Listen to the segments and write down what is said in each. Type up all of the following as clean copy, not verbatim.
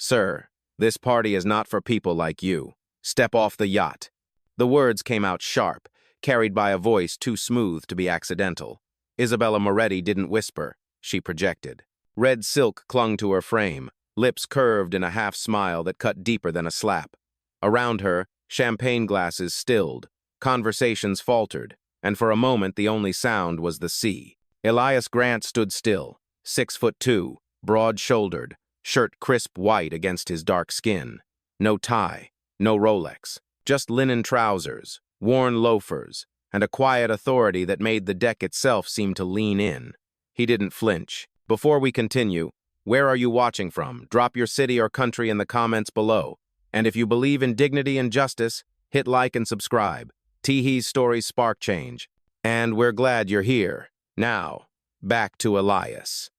"Sir, this party is not for people like you. Step off the yacht." The words came out sharp, carried by a voice too smooth to be accidental. Isabella Moretti didn't whisper, she projected. Red silk clung to her frame, lips curved in a half-smile that cut deeper than a slap. Around her, champagne glasses stilled, conversations faltered, and for a moment the only sound was the sea. Elias Grant stood still, 6'2", broad-shouldered, shirt crisp white against his dark skin. No tie, no Rolex, just linen trousers, worn loafers, and a quiet authority that made the deck itself seem to lean in. He didn't flinch. "Before we continue, where are you watching from? Drop your city or country in the comments below. And if you believe in dignity and justice, hit like and subscribe. Teehee's stories spark change. And we're glad you're here. Now, back to Elias."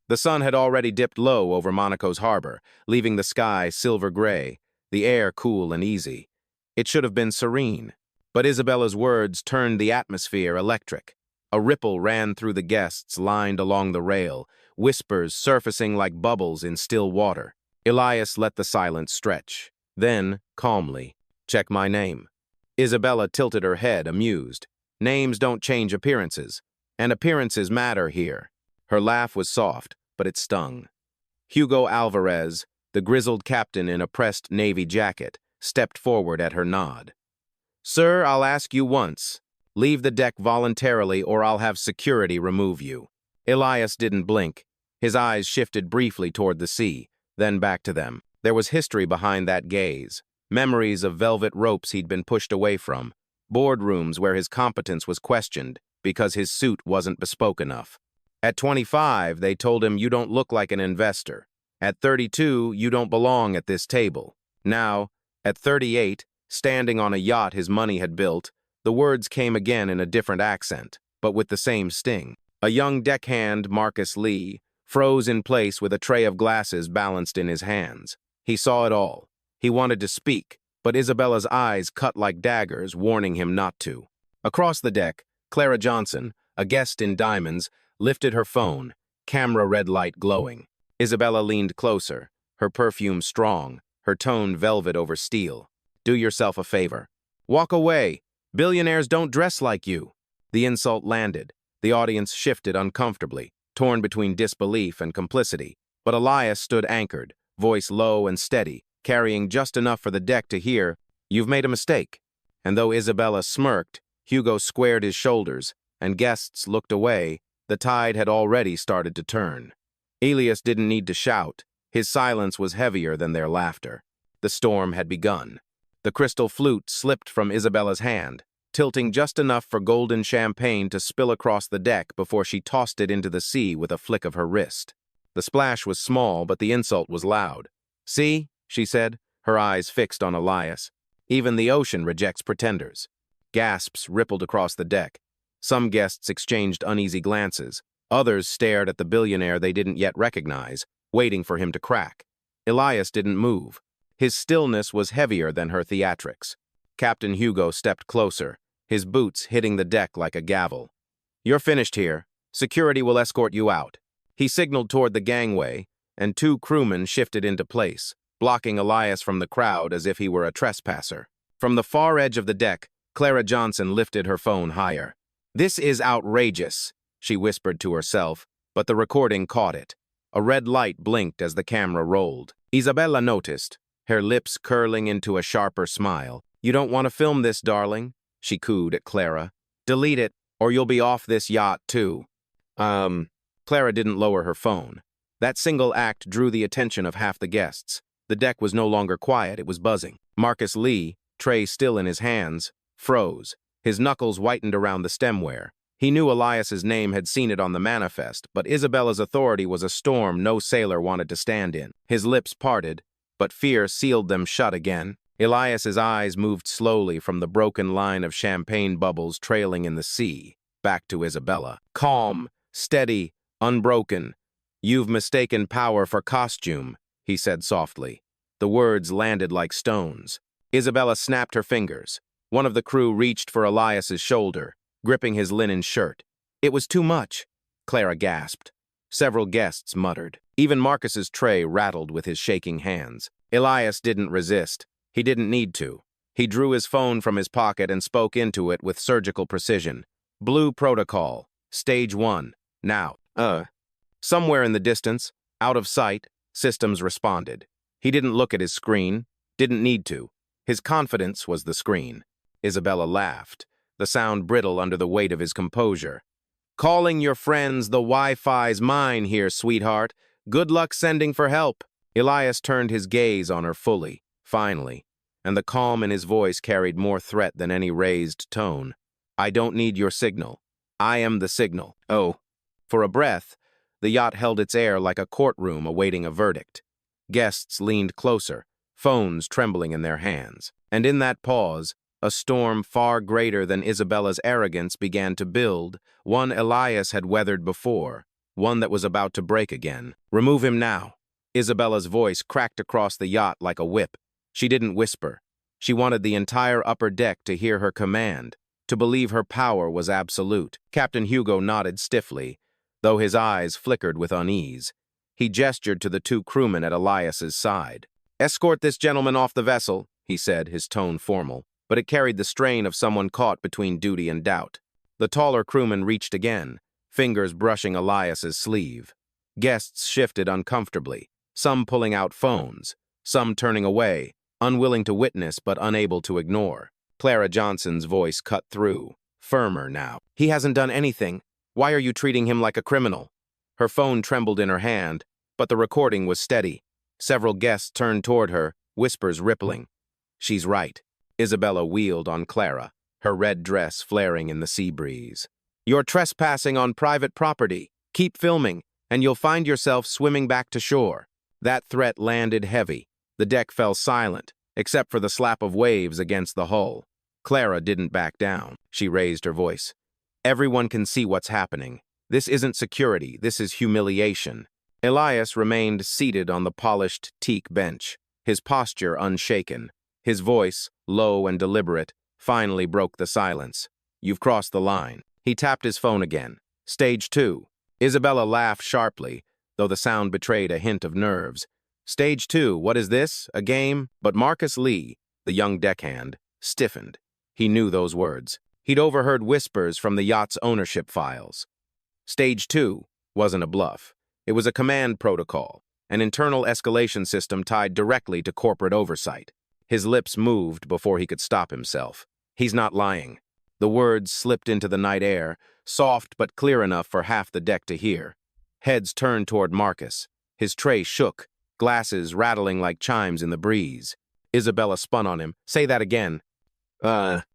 The sun had already dipped low over Monaco's harbor, leaving the sky silver gray, the air cool and easy. It should have been serene, but Isabella's words turned the atmosphere electric. A ripple ran through the guests lined along the rail, whispers surfacing like bubbles in still water. Elias let the silence stretch. Then, calmly, "Check my name." Isabella tilted her head, amused. Names don't change appearances, and appearances matter here. Her laugh was soft, but it stung. Hugo Alvarez, the grizzled captain in a pressed navy jacket, stepped forward at her nod. "Sir, I'll ask you once. Leave the deck voluntarily or I'll have security remove you." Elias didn't blink. His eyes shifted briefly toward the sea, then back to them. There was history behind that gaze. Memories of velvet ropes he'd been pushed away from. Boardrooms where his competence was questioned because his suit wasn't bespoke enough. At 25, they told him, "You don't look like an investor." At 32, "You don't belong at this table." Now, at 38, standing on a yacht his money had built, the words came again in a different accent, but with the same sting. A young deckhand, Marcus Lee, froze in place with a tray of glasses balanced in his hands. He saw it all. He wanted to speak, but Isabella's eyes cut like daggers, warning him not to. Across the deck, Clara Johnson, a guest in diamonds, lifted her phone, camera red light glowing. Isabella leaned closer, her perfume strong, her tone velvet over steel. "Do yourself a favor. Walk away. Billionaires don't dress like you." The insult landed. The audience shifted uncomfortably, torn between disbelief and complicity. But Elias stood anchored, voice low and steady, carrying just enough for the deck to hear, "You've made a mistake." And though Isabella smirked, Hugo squared his shoulders, and guests looked away, the tide had already started to turn. Elias didn't need to shout. His silence was heavier than their laughter. The storm had begun. The crystal flute slipped from Isabella's hand, tilting just enough for golden champagne to spill across the deck before she tossed it into the sea with a flick of her wrist. The splash was small, but the insult was loud. "See?" she said, her eyes fixed on Elias. "Even the ocean rejects pretenders." Gasps rippled across the deck. Some guests exchanged uneasy glances. Others stared at the billionaire they didn't yet recognize, waiting for him to crack. Elias didn't move. His stillness was heavier than her theatrics. Captain Hugo stepped closer, his boots hitting the deck like a gavel. "You're finished here. Security will escort you out." He signaled toward the gangway, and two crewmen shifted into place, blocking Elias from the crowd as if he were a trespasser. From the far edge of the deck, Clara Johnson lifted her phone higher. "This is outrageous," she whispered to herself, but the recording caught it. A red light blinked as the camera rolled. Isabella noticed, her lips curling into a sharper smile. "You don't want to film this, darling?" she cooed at Clara. "Delete it, or you'll be off this yacht, too." Clara didn't lower her phone. That single act drew the attention of half the guests. The deck was no longer quiet, it was buzzing. Marcus Lee, tray still in his hands, froze. His knuckles whitened around the stemware. He knew Elias's name had seen it on the manifest, but Isabella's authority was a storm no sailor wanted to stand in. His lips parted, but fear sealed them shut again. Elias's eyes moved slowly from the broken line of champagne bubbles trailing in the sea, back to Isabella. "Calm, steady, unbroken. You've mistaken power for costume," he said softly. The words landed like stones. Isabella snapped her fingers. One of the crew reached for Elias's shoulder, gripping his linen shirt. "It was too much," Clara gasped. Several guests muttered. Even Marcus's tray rattled with his shaking hands. Elias didn't resist. He didn't need to. He drew his phone from his pocket and spoke into it with surgical precision. Blue protocol. Stage 1. Now. Somewhere in the distance, out of sight, systems responded. He didn't look at his screen. Didn't need to. His confidence was the screen. Isabella laughed, the sound brittle under the weight of his composure. Calling your friends, the Wi-Fi's mine here, sweetheart. Good luck sending for help. Elias turned his gaze on her fully, finally, and the calm in his voice carried more threat than any raised tone. I don't need your signal. I am the signal. Oh. For a breath, the yacht held its air like a courtroom awaiting a verdict. Guests leaned closer, phones trembling in their hands. And in that pause, a storm far greater than Isabella's arrogance began to build, one Elias had weathered before, one that was about to break again. Remove him now. Isabella's voice cracked across the yacht like a whip. She didn't whisper. She wanted the entire upper deck to hear her command, to believe her power was absolute. Captain Hugo nodded stiffly, though his eyes flickered with unease. He gestured to the two crewmen at Elias's side. Escort this gentleman off the vessel, he said, his tone formal, but it carried the strain of someone caught between duty and doubt. The taller crewman reached again, fingers brushing Elias's sleeve. Guests shifted uncomfortably, some pulling out phones, some turning away, unwilling to witness but unable to ignore. Clara Johnson's voice cut through, firmer now. He hasn't done anything. Why are you treating him like a criminal? Her phone trembled in her hand, but the recording was steady. Several guests turned toward her, whispers rippling. She's right. Isabella wheeled on Clara, her red dress flaring in the sea breeze. You're trespassing on private property. Keep filming, and you'll find yourself swimming back to shore. That threat landed heavy. The deck fell silent, except for the slap of waves against the hull. Clara didn't back down. She raised her voice. Everyone can see what's happening. This isn't security, this is humiliation. Elias remained seated on the polished teak bench, his posture unshaken. His voice, low and deliberate, finally broke the silence. You've crossed the line. He tapped his phone again. Stage 2. Isabella laughed sharply, though the sound betrayed a hint of nerves. Stage 2, what is this? A game? But Marcus Lee, the young deckhand, stiffened. He knew those words. He'd overheard whispers from the yacht's ownership files. Stage 2 wasn't a bluff. It was a command protocol, an internal escalation system tied directly to corporate oversight. His lips moved before he could stop himself. He's not lying. The words slipped into the night air, soft but clear enough for half the deck to hear. Heads turned toward Marcus. His tray shook, glasses rattling like chimes in the breeze. Isabella spun on him. Say that again.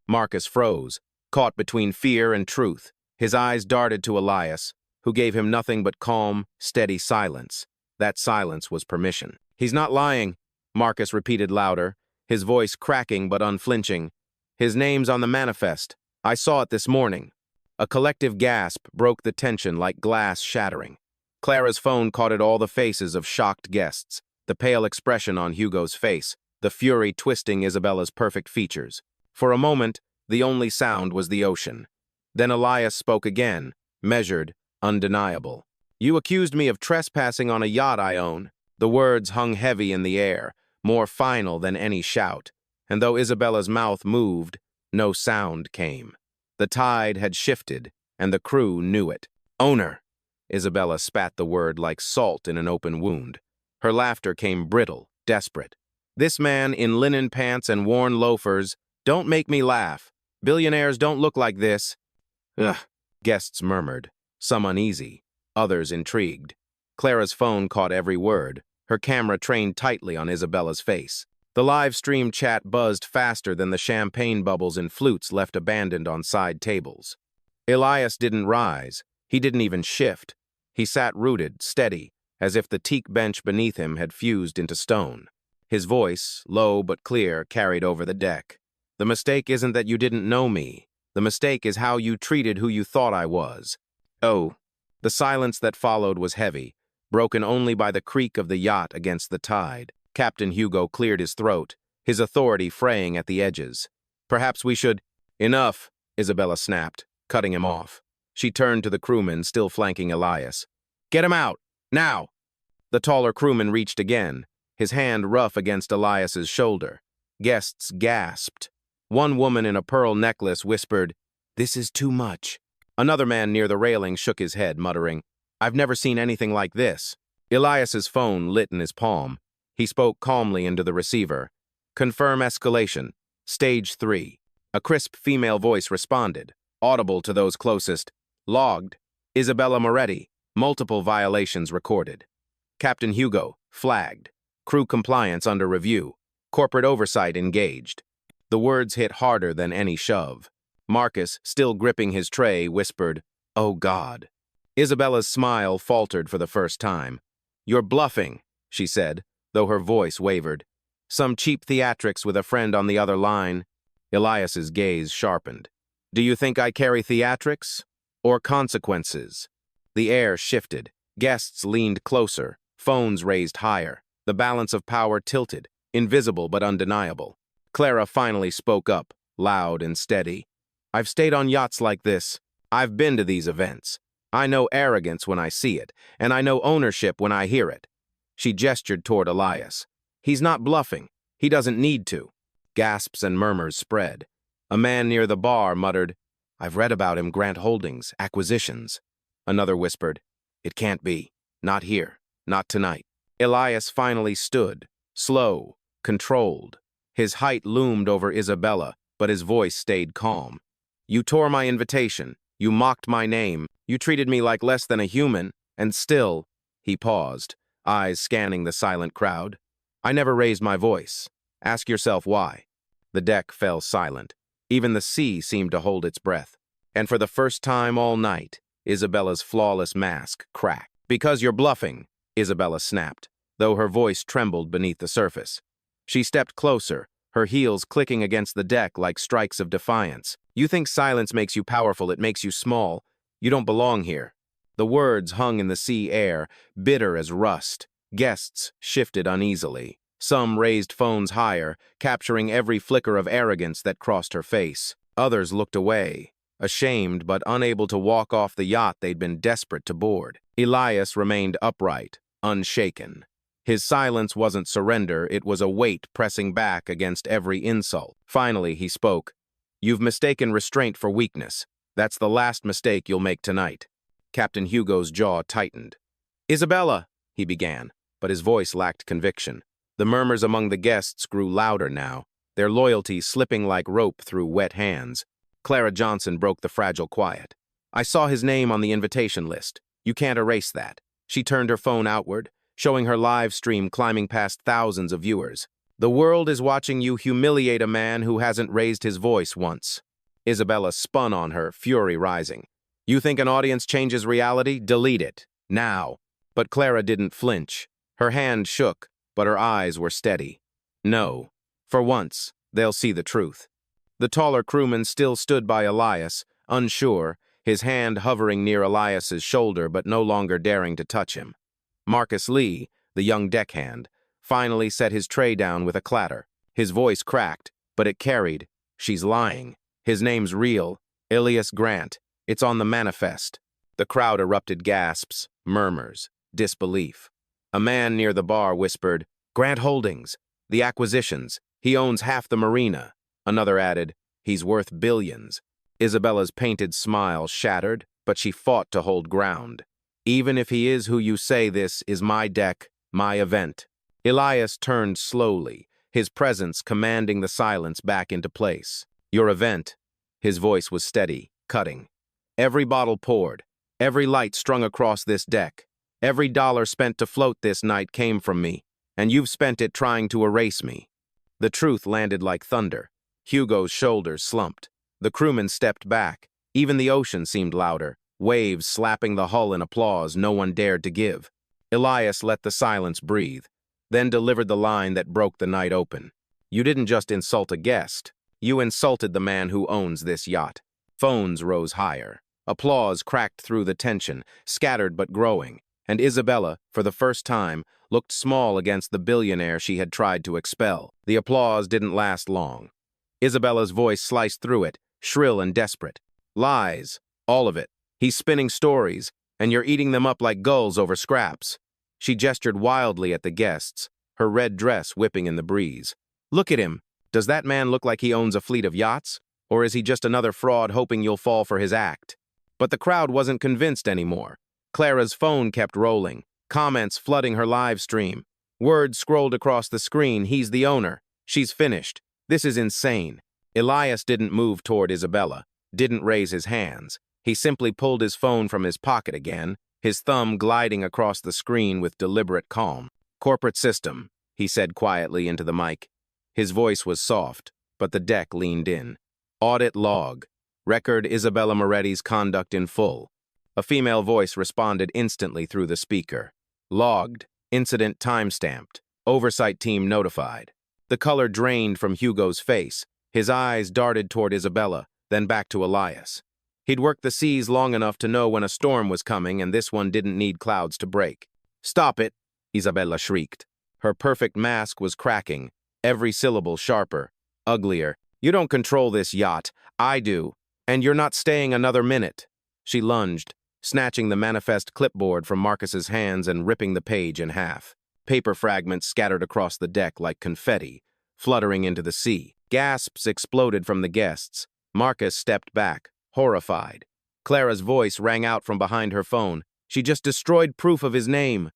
Marcus froze, caught between fear and truth. His eyes darted to Elias, who gave him nothing but calm, steady silence. That silence was permission. He's not lying, Marcus repeated louder, his voice cracking but unflinching. His name's on the manifest. I saw it this morning. A collective gasp broke the tension like glass shattering. Clara's phone caught at all the faces of shocked guests, the pale expression on Hugo's face, the fury twisting Isabella's perfect features. For a moment, the only sound was the ocean. Then Elias spoke again, measured, undeniable. You accused me of trespassing on a yacht I own. The words hung heavy in the air, more final than any shout, and though Isabella's mouth moved, no sound came. The tide had shifted, and the crew knew it. Owner! Isabella spat the word like salt in an open wound. Her laughter came brittle, desperate. This man in linen pants and worn loafers, don't make me laugh. Billionaires don't look like this. Ugh, guests murmured, some uneasy, others intrigued. Clara's phone caught every word, her camera trained tightly on Isabella's face. The live stream chat buzzed faster than the champagne bubbles and flutes left abandoned on side tables. Elias didn't rise. He didn't even shift. He sat rooted, steady, as if the teak bench beneath him had fused into stone. His voice, low but clear, carried over the deck. The mistake isn't that you didn't know me. The mistake is how you treated who you thought I was. Oh. The silence that followed was heavy, broken only by the creak of the yacht against the tide. Captain Hugo cleared his throat, his authority fraying at the edges. Perhaps we should— Enough, Isabella snapped, cutting him off. She turned to the crewman, still flanking Elias. Get him out! Now! The taller crewman reached again, his hand rough against Elias's shoulder. Guests gasped. One woman in a pearl necklace whispered, "This is too much." Another man near the railing shook his head, muttering, "I've never seen anything like this." Elias's phone lit in his palm. He spoke calmly into the receiver. "Confirm escalation. Stage 3. A crisp female voice responded, audible to those closest. "Logged. Isabella Moretti. Multiple violations recorded. Captain Hugo, flagged. Crew compliance under review. Corporate oversight engaged." The words hit harder than any shove. Marcus, still gripping his tray, whispered, "Oh God." Isabella's smile faltered for the first time. "You're bluffing," she said, though her voice wavered. "Some cheap theatrics with a friend on the other line." Elias's gaze sharpened. "Do you think I carry theatrics? Or consequences?" The air shifted. Guests leaned closer, phones raised higher. The balance of power tilted, invisible but undeniable. Clara finally spoke up, loud and steady. "I've stayed on yachts like this. I've been to these events. I know arrogance when I see it, and I know ownership when I hear it." She gestured toward Elias. "He's not bluffing. He doesn't need to." Gasps and murmurs spread. A man near the bar muttered, "I've read about him, Grant Holdings, acquisitions." Another whispered, "It can't be. Not here. Not tonight." Elias finally stood, slow, controlled. His height loomed over Isabella, but his voice stayed calm. "You tore my invitation. You mocked my name. You treated me like less than a human, and still—" He paused, eyes scanning the silent crowd. "I never raised my voice. Ask yourself why." The deck fell silent. Even the sea seemed to hold its breath. And for the first time all night, Isabella's flawless mask cracked. "Because you're bluffing," Isabella snapped, though her voice trembled beneath the surface. She stepped closer, her heels clicking against the deck like strikes of defiance. "You think silence makes you powerful, it makes you small. You don't belong here." The words hung in the sea air, bitter as rust. Guests shifted uneasily. Some raised phones higher, capturing every flicker of arrogance that crossed her face. Others looked away, ashamed but unable to walk off the yacht they'd been desperate to board. Elias remained upright, unshaken. His silence wasn't surrender, it was a weight pressing back against every insult. Finally, he spoke. "You've mistaken restraint for weakness. That's the last mistake you'll make tonight." Captain Hugo's jaw tightened. "Isabella," he began, but his voice lacked conviction. The murmurs among the guests grew louder now, their loyalty slipping like rope through wet hands. Clara Johnson broke the fragile quiet. "I saw his name on the invitation list. You can't erase that." She turned her phone outward, showing her live stream climbing past thousands of viewers. "The world is watching you humiliate a man who hasn't raised his voice once." Isabella spun on her, fury rising. "You think an audience changes reality? Delete it. Now." But Clara didn't flinch. Her hand shook, but her eyes were steady. "No. For once, they'll see the truth." The taller crewman still stood by Elias, unsure, his hand hovering near Elias's shoulder but no longer daring to touch him. Marcus Lee, the young deckhand, finally set his tray down with a clatter. His voice cracked, but it carried. "She's lying. His name's real. Ilias Grant. It's on the manifest." The crowd erupted gasps, murmurs, disbelief. A man near the bar whispered, "Grant Holdings. The acquisitions. He owns half the marina." Another added, "He's worth billions." Isabella's painted smile shattered, but she fought to hold ground. "Even if he is who you say, this is my deck, my event." Elias turned slowly, his presence commanding the silence back into place. "Your event." His voice was steady, cutting. "Every bottle poured, every light strung across this deck, every dollar spent to float this night came from me, and you've spent it trying to erase me." The truth landed like thunder. Hugo's shoulders slumped. The crewmen stepped back. Even the ocean seemed louder, waves slapping the hull in applause no one dared to give. Elias let the silence breathe, then delivered the line that broke the night open. "You didn't just insult a guest. You insulted the man who owns this yacht." Phones rose higher. Applause cracked through the tension, scattered but growing, and Isabella, for the first time, looked small against the billionaire she had tried to expel. The applause didn't last long. Isabella's voice sliced through it, shrill and desperate. "Lies. All of it. He's spinning stories. and you're eating them up like gulls over scraps." She gestured wildly at the guests, her red dress whipping in the breeze. "Look at him. Does that man look like he owns a fleet of yachts? Or is he just another fraud hoping you'll fall for his act?" But the crowd wasn't convinced anymore. Clara's phone kept rolling, comments flooding her live stream. Words scrolled across the screen: "He's the owner. She's finished. This is insane." Elias didn't move toward Isabella, didn't raise his hands. He simply pulled his phone from his pocket again, his thumb gliding across the screen with deliberate calm. "Corporate system," he said quietly into the mic. His voice was soft, but the deck leaned in. "Audit log. Record Isabella Moretti's conduct in full." A female voice responded instantly through the speaker. "Logged. Incident time-stamped. Oversight team notified." The color drained from Hugo's face. His eyes darted toward Isabella, then back to Elias. He'd worked the seas long enough to know when a storm was coming, and this one didn't need clouds to break. "Stop it!" Isabella shrieked. Her perfect mask was cracking, every syllable sharper, uglier. "You don't control this yacht. I do. And you're not staying another minute." She lunged, snatching the manifest clipboard from Marcus's hands and ripping the page in half. Paper fragments scattered across the deck like confetti, fluttering into the sea. Gasps exploded from the guests. Marcus stepped back, horrified. Clara's voice rang out from behind her phone. "She just destroyed proof of his name."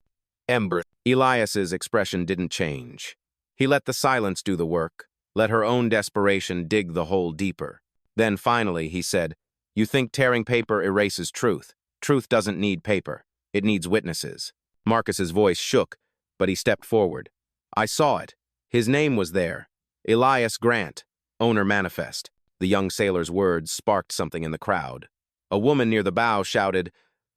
Ember. Elias's expression didn't change. He let the silence do the work, let her own desperation dig the hole deeper. Then finally he said, "You think tearing paper erases truth. Truth doesn't need paper. It needs witnesses." Marcus's voice shook, but he stepped forward. "I saw it. His name was there. Elias Grant, owner manifest." The young sailor's words sparked something in the crowd. A woman near the bow shouted,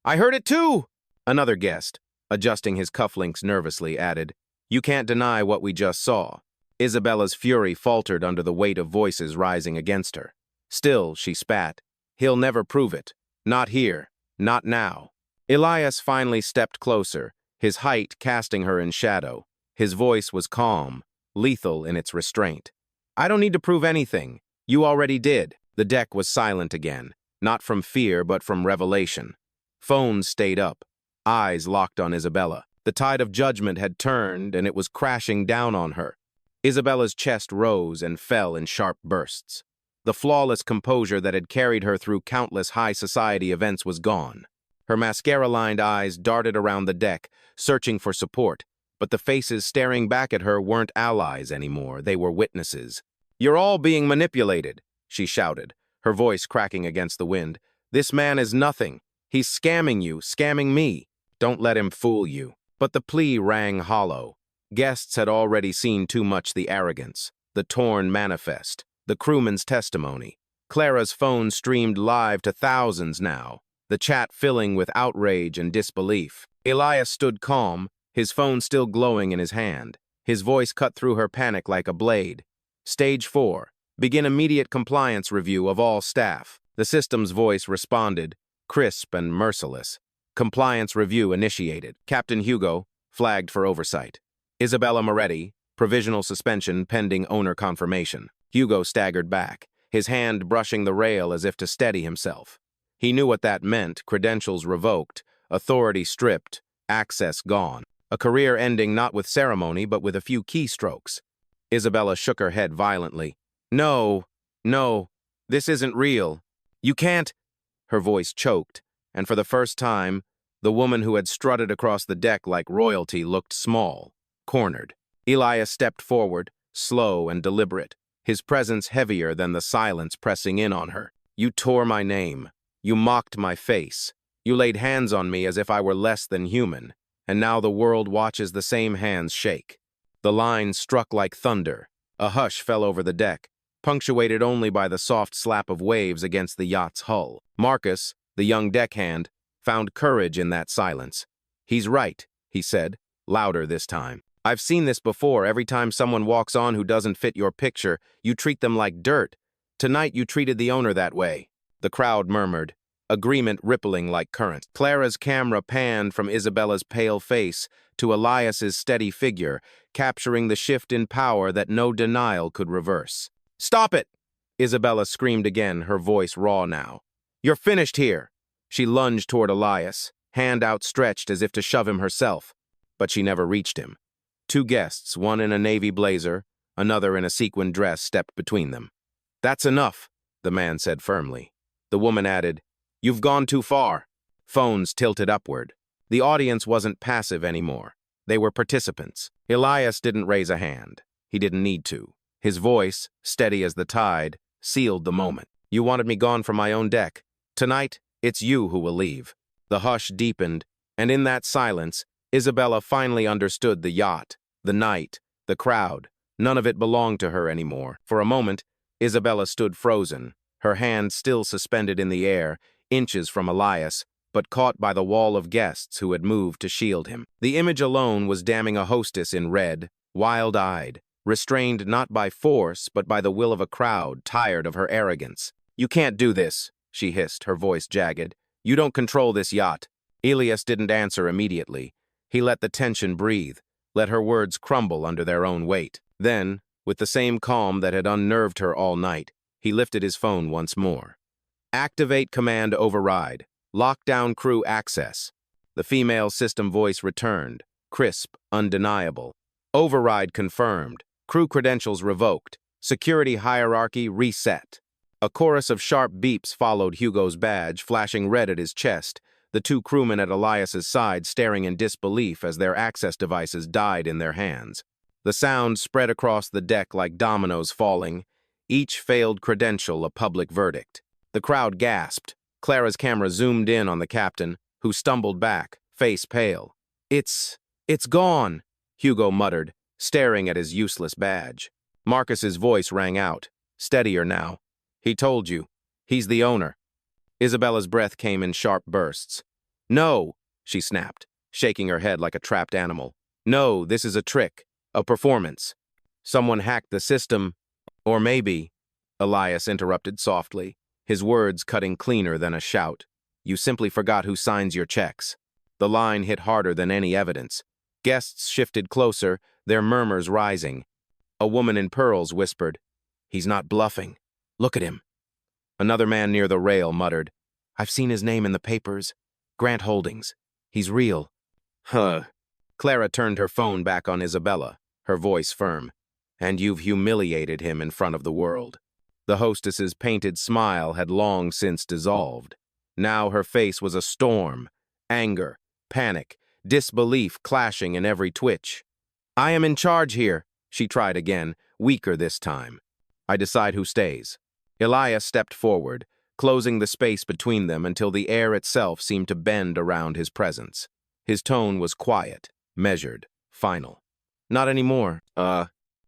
"I heard it too!" Another guest, adjusting his cufflinks nervously, added, "You can't deny what we just saw." Isabella's fury faltered under the weight of voices rising against her. Still, she spat, "He'll never prove it. Not here. Not now." Elias finally stepped closer, his height casting her in shadow. His voice was calm, lethal in its restraint. "I don't need to prove anything. You already did." The deck was silent again, not from fear but from revelation. Phones stayed up, eyes locked on Isabella. The tide of judgment had turned, and it was crashing down on her. Isabella's chest rose and fell in sharp bursts. The flawless composure that had carried her through countless high society events was gone. Her mascara-lined eyes darted around the deck, searching for support, but the faces staring back at her weren't allies anymore, they were witnesses. "You're all being manipulated," she shouted, her voice cracking against the wind. "This man is nothing. He's scamming you, scamming me. Don't let him fool you." But the plea rang hollow. Guests had already seen too much: the arrogance, the torn manifest, the crewman's testimony. Clara's phone streamed live to thousands now, the chat filling with outrage and disbelief. Elias stood calm, his phone still glowing in his hand. His voice cut through her panic like a blade. "Stage 4. Begin immediate compliance review of all staff." The system's voice responded, crisp and merciless. "Compliance review initiated. Captain Hugo, flagged for oversight. Isabella Moretti, provisional suspension pending owner confirmation." Hugo staggered back, his hand brushing the rail as if to steady himself. He knew what that meant: credentials revoked, authority stripped, access gone. A career ending not with ceremony but with a few keystrokes. Isabella shook her head violently. No, this isn't real. You can't." Her voice choked, and for the first time, the woman who had strutted across the deck like royalty looked small, cornered. Elias stepped forward, slow and deliberate, his presence heavier than the silence pressing in on her. "You tore my name. You mocked my face. You laid hands on me as if I were less than human, and now the world watches the same hands shake." The line struck like thunder. A hush fell over the deck, punctuated only by the soft slap of waves against the yacht's hull. Marcus, the young deckhand, found courage in that silence. "He's right," he said, louder this time. "I've seen this before. Every time someone walks on who doesn't fit your picture, you treat them like dirt. Tonight you treated the owner that way." The crowd murmured, agreement rippling like current. Clara's camera panned from Isabella's pale face to Elias's steady figure, capturing the shift in power that no denial could reverse. "Stop it!" Isabella screamed again, her voice raw now. "You're finished here." She lunged toward Elias. hand outstretched as if to shove him herself, but she never reached him. Two guests, one in a navy blazer, another in a sequined dress, stepped between them. "That's enough," the man said firmly. The woman added, "You've gone too far." Phones tilted upward. The audience wasn't passive anymore. They were participants. Elias didn't raise a hand. He didn't need to. His voice, steady as the tide, sealed the moment. "You wanted me gone from my own deck. Tonight, it's you who will leave." The hush deepened, and in that silence, Isabella finally understood the yacht, the night, the crowd. None of it belonged to her anymore. For a moment, Isabella stood frozen, her hand still suspended in the air, inches from Elias, but caught by the wall of guests who had moved to shield him. The image alone was damning a hostess in red, wild-eyed, restrained not by force but by the will of a crowd tired of her arrogance. "You can't do this," she hissed, her voice jagged. "You don't control this yacht." Elias didn't answer immediately. He let the tension breathe, let her words crumble under their own weight. Then, with the same calm that had unnerved her all night, he lifted his phone once more. "Activate command override. Lockdown crew access." The female system voice returned, crisp, undeniable. "Override confirmed. Crew credentials revoked. Security hierarchy reset." A chorus of sharp beeps followed Hugo's badge, flashing red at his chest, the two crewmen at Elias's side staring in disbelief as their access devices died in their hands. The sound spread across the deck like dominoes falling, each failed credential a public verdict. The crowd gasped. Clara's camera zoomed in on the captain, who stumbled back, face pale. It's gone," Hugo muttered, staring at his useless badge. Marcus's voice rang out, steadier now. "He told you. He's the owner." Isabella's breath came in sharp bursts. "No," she snapped, shaking her head like a trapped animal. "No, this is a trick, a performance. Someone hacked the system, or maybe," Elias interrupted softly, his words cutting cleaner than a shout, "you simply forgot who signs your checks." The line hit harder than any evidence. Guests shifted closer, their murmurs rising. A woman in pearls whispered, "He's not bluffing. Look at him." Another man near the rail muttered, "I've seen his name in the papers. Grant Holdings. He's real." "Huh." Clara turned her phone back on Isabella, her voice firm. "And you've humiliated him in front of the world." The hostess's painted smile had long since dissolved. Now her face was a storm, anger, panic, disbelief clashing in every twitch. "I am in charge here," she tried again, weaker this time. "I decide who stays." Elias stepped forward, closing the space between them until the air itself seemed to bend around his presence. His tone was quiet, measured, final. "Not anymore,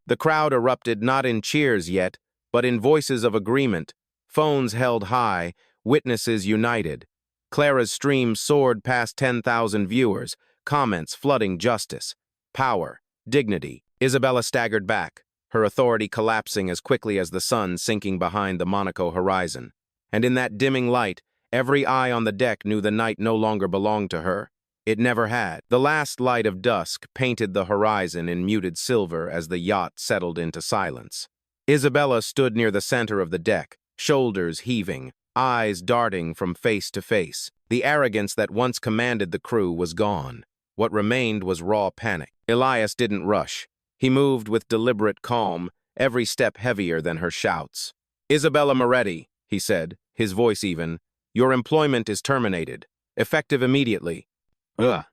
The crowd erupted not in cheers yet, but in voices of agreement, phones held high, witnesses united. Clara's stream soared past 10,000 viewers, comments flooding justice, power, dignity. Isabella staggered back, her authority collapsing as quickly as the sun sinking behind the Monaco horizon. And in that dimming light, every eye on the deck knew the night no longer belonged to her. It never had. The last light of dusk painted the horizon in muted silver as the yacht settled into silence. Isabella stood near the center of the deck, shoulders heaving, eyes darting from face to face. The arrogance that once commanded the crew was gone. What remained was raw panic. Elias didn't rush. He moved with deliberate calm, every step heavier than her shouts. "Isabella Moretti," he said, his voice even, "your employment is terminated. Effective immediately." "Ugh."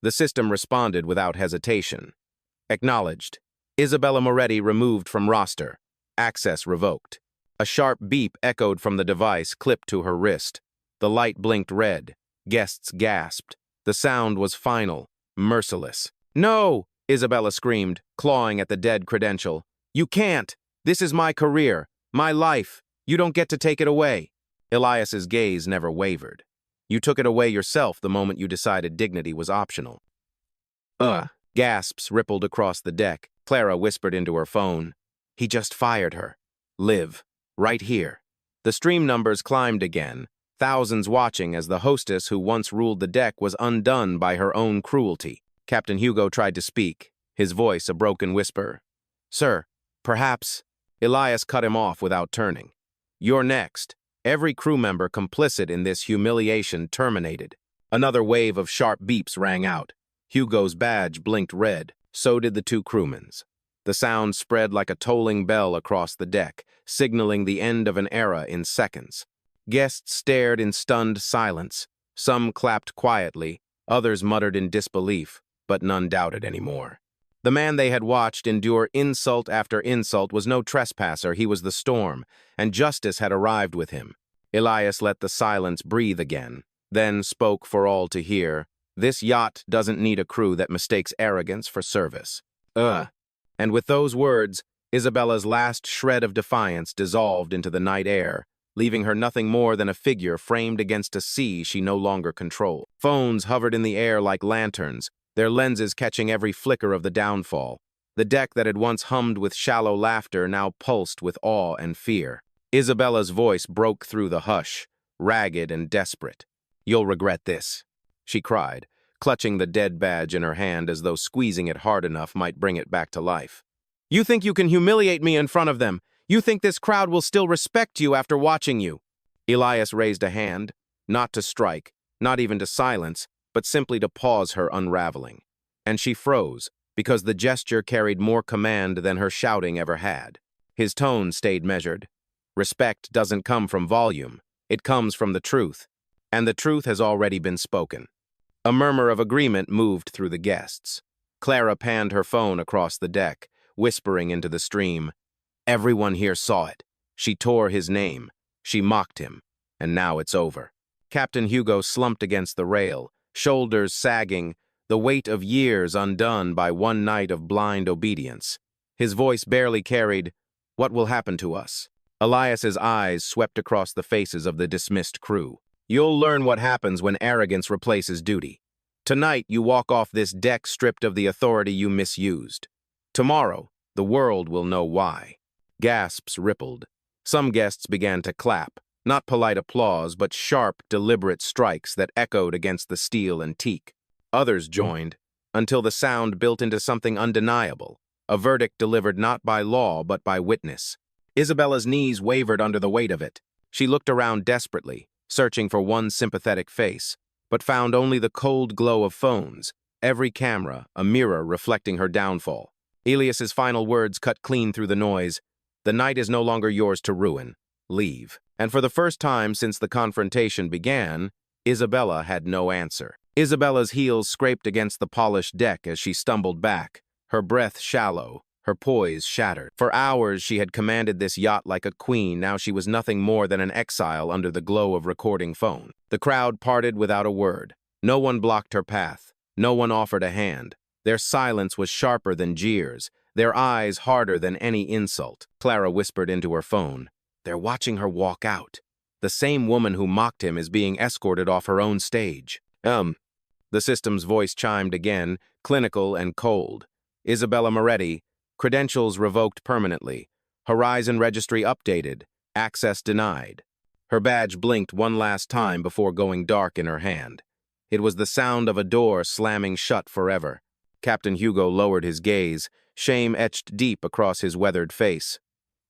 The system responded without hesitation. "Acknowledged. Isabella Moretti removed from roster. Access revoked." A sharp beep echoed from the device clipped to her wrist. The light blinked red. Guests gasped. The sound was final, merciless. "No!" Isabella screamed, clawing at the dead credential. "You can't! This is my career, my life. You don't get to take it away." Elias's gaze never wavered. "You took it away yourself the moment you decided dignity was optional." Gasps rippled across the deck. Clara whispered into her phone. "He just fired her. Live. Right here." The stream numbers climbed again, thousands watching as the hostess who once ruled the deck was undone by her own cruelty. Captain Hugo tried to speak, his voice a broken whisper. "Sir, perhaps—" Elias cut him off without turning. "You're next. Every crew member complicit in this humiliation terminated." Another wave of sharp beeps rang out. Hugo's badge blinked red, so did the two crewmen's. The sound spread like a tolling bell across the deck, signaling the end of an era in seconds. Guests stared in stunned silence. Some clapped quietly, others muttered in disbelief, but none doubted anymore. The man they had watched endure insult after insult was no trespasser, he was the storm, and justice had arrived with him. Elias let the silence breathe again, then spoke for all to hear. This yacht doesn't need a crew that mistakes arrogance for service. And with those words, Isabella's last shred of defiance dissolved into the night air, leaving her nothing more than a figure framed against a sea she no longer controlled. Phones hovered in the air like lanterns, their lenses catching every flicker of the downfall. The deck that had once hummed with shallow laughter now pulsed with awe and fear. Isabella's voice broke through the hush, ragged and desperate. "You'll regret this," she cried, clutching the dead badge in her hand as though squeezing it hard enough might bring it back to life. "You think you can humiliate me in front of them? You think this crowd will still respect you after watching you?" Elias raised a hand, not to strike, not even to silence, but simply to pause her unraveling. And she froze, because the gesture carried more command than her shouting ever had. His tone stayed measured. Respect doesn't come from volume, it comes from the truth, and the truth has already been spoken. A murmur of agreement moved through the guests. Clara panned her phone across the deck, whispering into the stream. Everyone here saw it. She tore his name. She mocked him. And now it's over. Captain Hugo slumped against the rail, shoulders sagging, the weight of years undone by one night of blind obedience. His voice barely carried, "What will happen to us?" Elias's eyes swept across the faces of the dismissed crew. "You'll learn what happens when arrogance replaces duty. Tonight, you walk off this deck stripped of the authority you misused. Tomorrow, the world will know why." Gasps rippled. Some guests began to clap, not polite applause, but sharp, deliberate strikes that echoed against the steel and teak. Others joined, until the sound built into something undeniable, a verdict delivered not by law but by witness. Isabella's knees wavered under the weight of it. She looked around desperately, searching for one sympathetic face, but found only the cold glow of phones, every camera a mirror reflecting her downfall. Elias's final words cut clean through the noise. "The night is no longer yours to ruin. Leave." And for the first time since the confrontation began, Isabella had no answer. Isabella's heels scraped against the polished deck as she stumbled back, her breath shallow, her poise shattered. For hours she had commanded this yacht like a queen, now she was nothing more than an exile under the glow of recording phone. The crowd parted without a word. No one blocked her path. No one offered a hand. Their silence was sharper than jeers, their eyes harder than any insult. Clara whispered into her phone, "They're watching her walk out. The same woman who mocked him is being escorted off her own stage." The system's voice chimed again, clinical and cold. "Isabella Moretti, credentials revoked permanently. Horizon registry updated. Access denied." Her badge blinked one last time before going dark in her hand. It was the sound of a door slamming shut forever. Captain Hugo lowered his gaze, shame etched deep across his weathered face.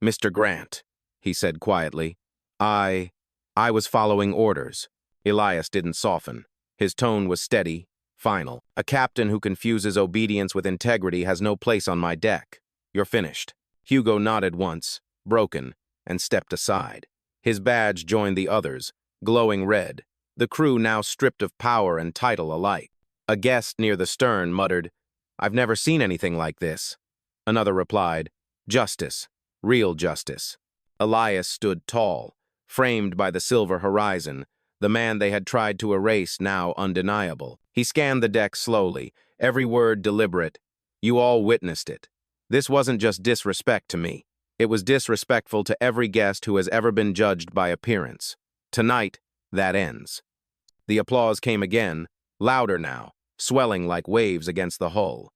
"Mr. Grant," he said quietly, I was following orders." Elias didn't soften. His tone was steady, final. "A captain who confuses obedience with integrity has no place on my deck. You're finished." Hugo nodded once, broken, and stepped aside. His badge joined the others, glowing red, the crew now stripped of power and title alike. A guest near the stern muttered, "I've never seen anything like this." Another replied, "Justice, real justice." Elias stood tall, framed by the silver horizon, the man they had tried to erase now undeniable. He scanned the deck slowly, every word deliberate. "You all witnessed it. This wasn't just disrespect to me. It was disrespectful to every guest who has ever been judged by appearance. Tonight, that ends." The applause came again, louder now, swelling like waves against the hull.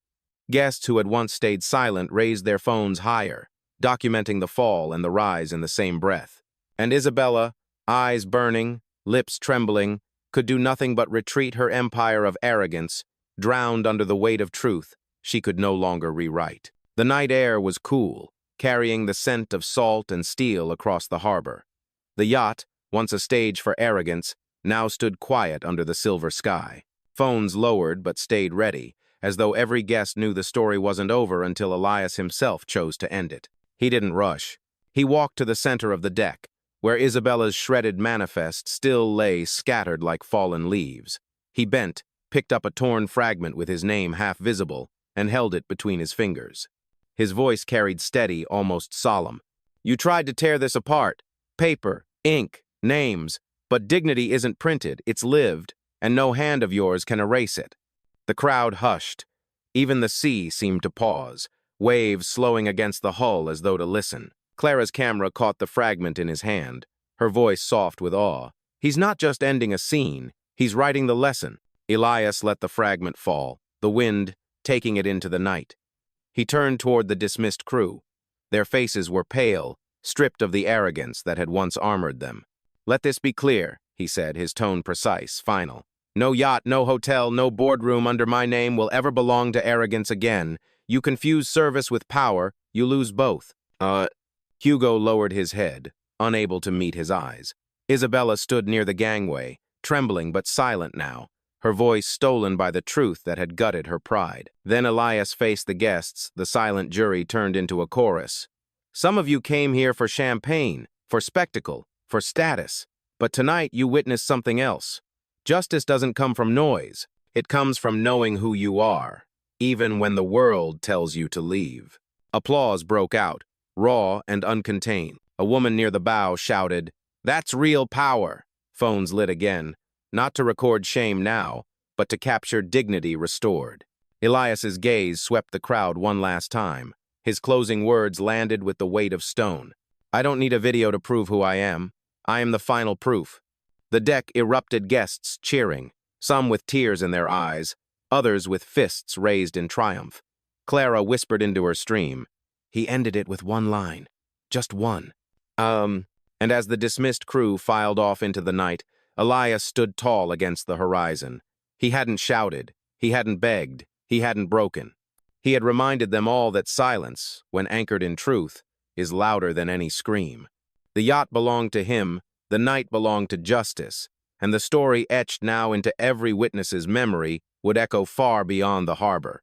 Guests who had once stayed silent raised their phones higher, documenting the fall and the rise in the same breath. And Isabella, eyes burning, lips trembling, could do nothing but retreat her empire of arrogance, drowned under the weight of truth she could no longer rewrite. The night air was cool, carrying the scent of salt and steel across the harbor. The yacht, once a stage for arrogance, now stood quiet under the silver sky. Phones lowered but stayed ready, as though every guest knew the story wasn't over until Elias himself chose to end it. He didn't rush. He walked to the center of the deck, where Isabella's shredded manifest still lay scattered like fallen leaves. He bent, picked up a torn fragment with his name half visible, and held it between his fingers. His voice carried steady, almost solemn. "You tried to tear this apart. Paper, ink, names. But dignity isn't printed, it's lived, and no hand of yours can erase it." The crowd hushed. Even the sea seemed to pause, waves slowing against the hull as though to listen. Clara's camera caught the fragment in his hand, her voice soft with awe. "He's not just ending a scene, he's writing the lesson." Elias let the fragment fall, the wind taking it into the night. He turned toward the dismissed crew. Their faces were pale, stripped of the arrogance that had once armored them. "Let this be clear," he said, his tone precise, final. "No yacht, no hotel, no boardroom under my name will ever belong to arrogance again. You confuse service with power, you lose both." Hugo lowered his head, unable to meet his eyes. Isabella stood near the gangway, trembling but silent now, her voice stolen by the truth that had gutted her pride. Then Elias faced the guests, the silent jury turned into a chorus. "Some of you came here for champagne, for spectacle, for status. But tonight you witnessed something else. Justice doesn't come from noise. It comes from knowing who you are, even when the world tells you to leave." Applause broke out, raw and uncontained. A woman near the bow shouted, "That's real power." Phones lit again, not to record shame now, but to capture dignity restored. Elias's gaze swept the crowd one last time. His closing words landed with the weight of stone. "I don't need a video to prove who I am. I am the final proof." The deck erupted, guests cheering, some with tears in their eyes, others with fists raised in triumph. Clara whispered into her stream, "He ended it with one line. Just one." And as the dismissed crew filed off into the night, Elias stood tall against the horizon. He hadn't shouted, he hadn't begged, he hadn't broken. He had reminded them all that silence, when anchored in truth, is louder than any scream. The yacht belonged to him, the night belonged to justice, and the story etched now into every witness's memory would echo far beyond the harbor.